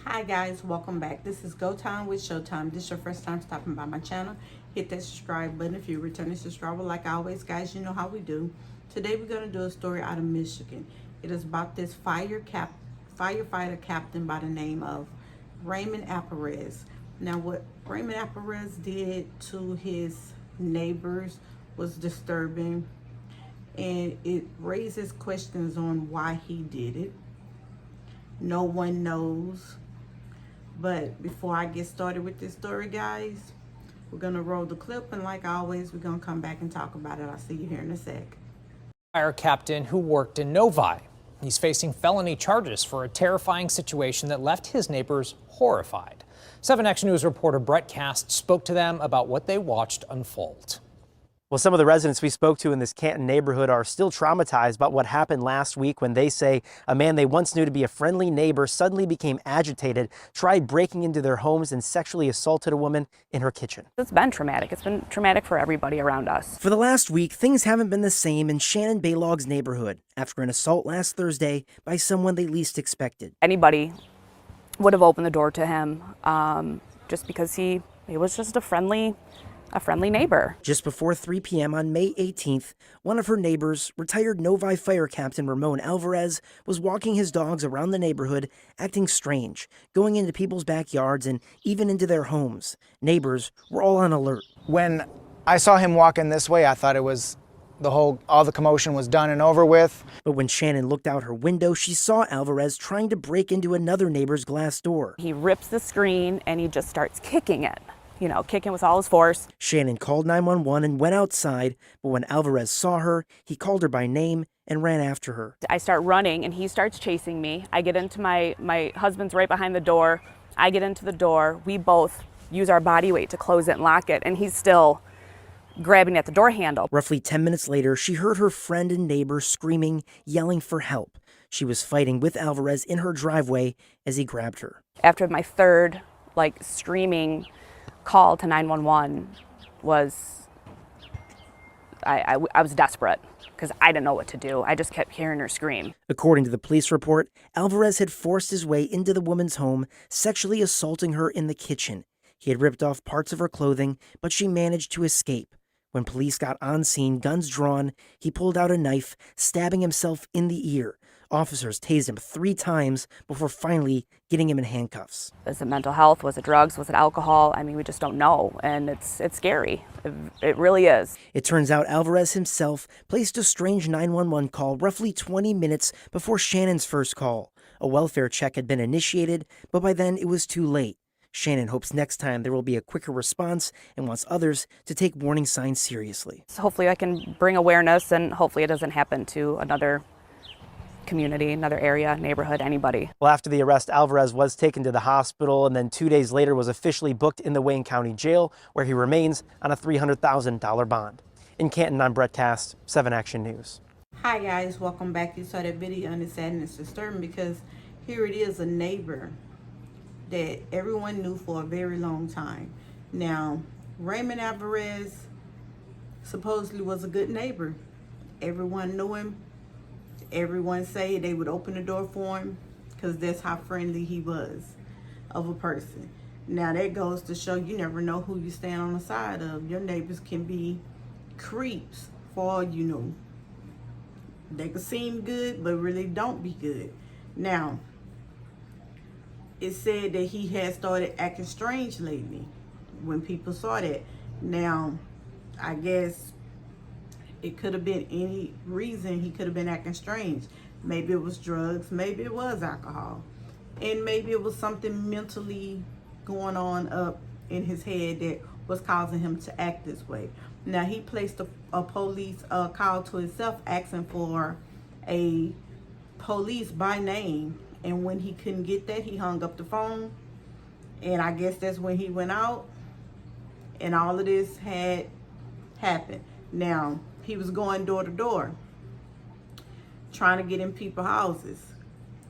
Hi guys, welcome back. This is Go Time with Showtime. This is your first time stopping by my channel. Hit that subscribe button if you're a returning subscriber. Like always, guys, you know how we do. Today we're going to do a story out of Michigan. It is about this firefighter captain by the name of Ramon Alvarez. Now, what Ramon Alvarez did to his neighbors was disturbing, and it raises questions on why he did it. No one knows. But before I get started with this story, guys, we're going to roll the clip, and like always, we're going to come back and talk about it. I'll see you here in a sec. Fire captain who worked in Novi. He's facing felony charges for a terrifying situation that left his neighbors horrified. 7 Action News reporter Brett Cast spoke to them about what they watched unfold. Well, some of the residents we spoke to in this Canton neighborhood are still traumatized about what happened last week when they say a man they once knew to be a friendly neighbor suddenly became agitated, tried breaking into their homes, and sexually assaulted a woman in her kitchen. It's been traumatic. It's been traumatic for everybody around us. For the last week, things haven't been the same in Shannon Baylog's neighborhood after an assault last Thursday by someone they least expected. Anybody would have opened the door to him just because he was just a friendly neighbor. Just before 3 p.m. on May 18th, one of her neighbors, retired Novi fire captain Ramon Alvarez, was walking his dogs around the neighborhood, acting strange, going into people's backyards and even into their homes. Neighbors were all on alert. When I saw him walking this way, I thought it was all the commotion was done and over with. But when Shannon looked out her window, she saw Alvarez trying to break into another neighbor's glass door. He rips the screen and he just starts kicking it. Kicking with all his force. Shannon called 911 and went outside, but when Alvarez saw her, he called her by name and ran after her. I start running and he starts chasing me. I get into my husband's right behind the door. I get into the door. We both use our body weight to close it and lock it, and he's still grabbing at the door handle. Roughly 10 minutes later, she heard her friend and neighbor screaming, yelling for help. She was fighting with Alvarez in her driveway as he grabbed her. After my third, screaming call to 911 I was desperate because I didn't know what to do. I just kept hearing her scream. According to the police report, Alvarez had forced his way into the woman's home, sexually assaulting her in the kitchen. He had ripped off parts of her clothing, but she managed to escape. When police got on scene, guns drawn, he pulled out a knife, stabbing himself in the ear. Officers tased him 3 times before finally getting him in handcuffs. Was it mental health? Was it drugs? Was it alcohol? We just don't know, and it's scary. It really is. It turns out Alvarez himself placed a strange 911 call roughly 20 minutes before Shannon's first call. A welfare check had been initiated, but by then it was too late. Shannon hopes next time there will be a quicker response and wants others to take warning signs seriously. So hopefully I can bring awareness, and hopefully it doesn't happen to another community, another area, neighborhood, anybody. Well, after the arrest, Alvarez was taken to the hospital and then 2 days later was officially booked in the Wayne County Jail, where he remains on a $300,000 bond. In Canton, I'm Brett Cast, 7 Action News. Hi guys, welcome back. You saw that video and it's sad and it's disturbing because here it is, a neighbor that everyone knew for a very long time. Now, Ramon Alvarez supposedly was a good neighbor. Everyone knew him. Everyone say they would open the door for him because that's how friendly he was of a person. Now that goes to show you never know who you stand on the side of. Your neighbors can be creeps for all you know. They can seem good but really don't be good. Now, it said that he had started acting strange lately when people saw that. Now, I guess it could have been any reason he could have been acting strange. Maybe it was drugs, maybe it was alcohol, and maybe it was something mentally going on up in his head that was causing him to act this way. Now, he placed a police call to himself asking for a police by name, and when he couldn't get that, he hung up the phone, and I guess that's when he went out and all of this had happened. Now, he was going door to door, trying to get in people's houses,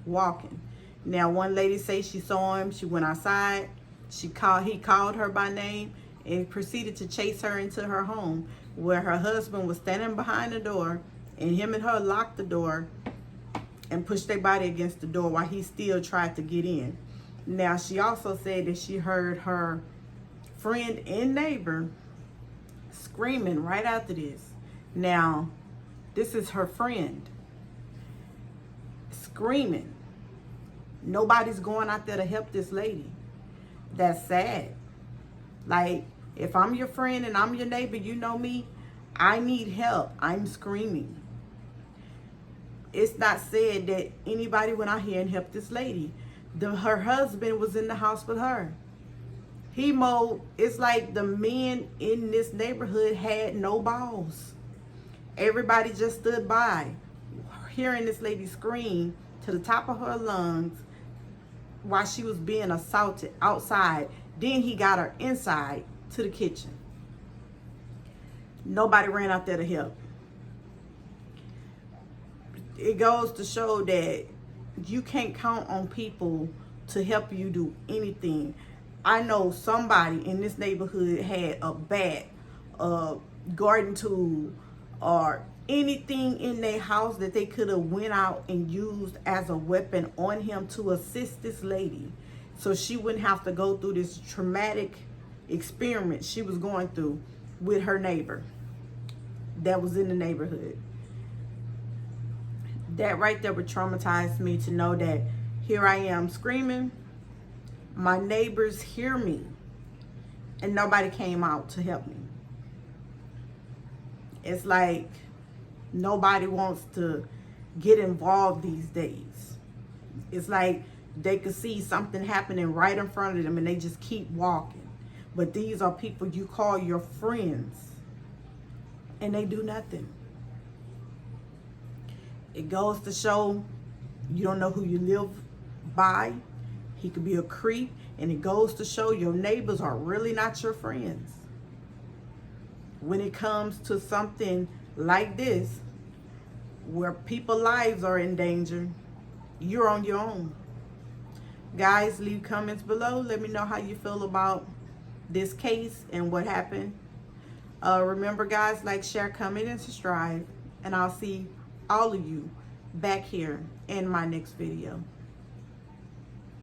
walking. Now, one lady say she saw him. She went outside. He called her by name and proceeded to chase her into her home, where her husband was standing behind the door, and him and her locked the door and pushed their body against the door while he still tried to get in. Now, she also said that she heard her friend and neighbor screaming right after this. Now, this is her friend screaming. Nobody's going out there to help this lady. That's sad. Like, if I'm your friend and I'm your neighbor, you know me, I need help. I'm screaming. It's not said that anybody went out here and helped this lady. Her husband was in the house with her. He mowed. It's like the men in this neighborhood had no balls. Everybody just stood by, hearing this lady scream to the top of her lungs while she was being assaulted outside. Then he got her inside to the kitchen. Nobody ran out there to help. It goes to show that you can't count on people to help you do anything. I know somebody in this neighborhood had a bat, a garden tool, or anything in their house that they could have went out and used as a weapon on him to assist this lady, so she wouldn't have to go through this traumatic experiment she was going through with her neighbor that was in the neighborhood. That right there would traumatize me, to know that here I am screaming, my neighbors hear me, and nobody came out to help me. It's like nobody wants to get involved these days. It's like they could see something happening right in front of them and they just keep walking. But these are people you call your friends, and they do nothing. It goes to show you don't know who you live by. He could be a creep, and it goes to show your neighbors are really not your friends. When it comes to something like this, where people's lives are in danger, you're on your own. Guys, leave comments below. Let me know how you feel about this case and what happened. Remember, guys, like, share, comment, and subscribe. And I'll see all of you back here in my next video.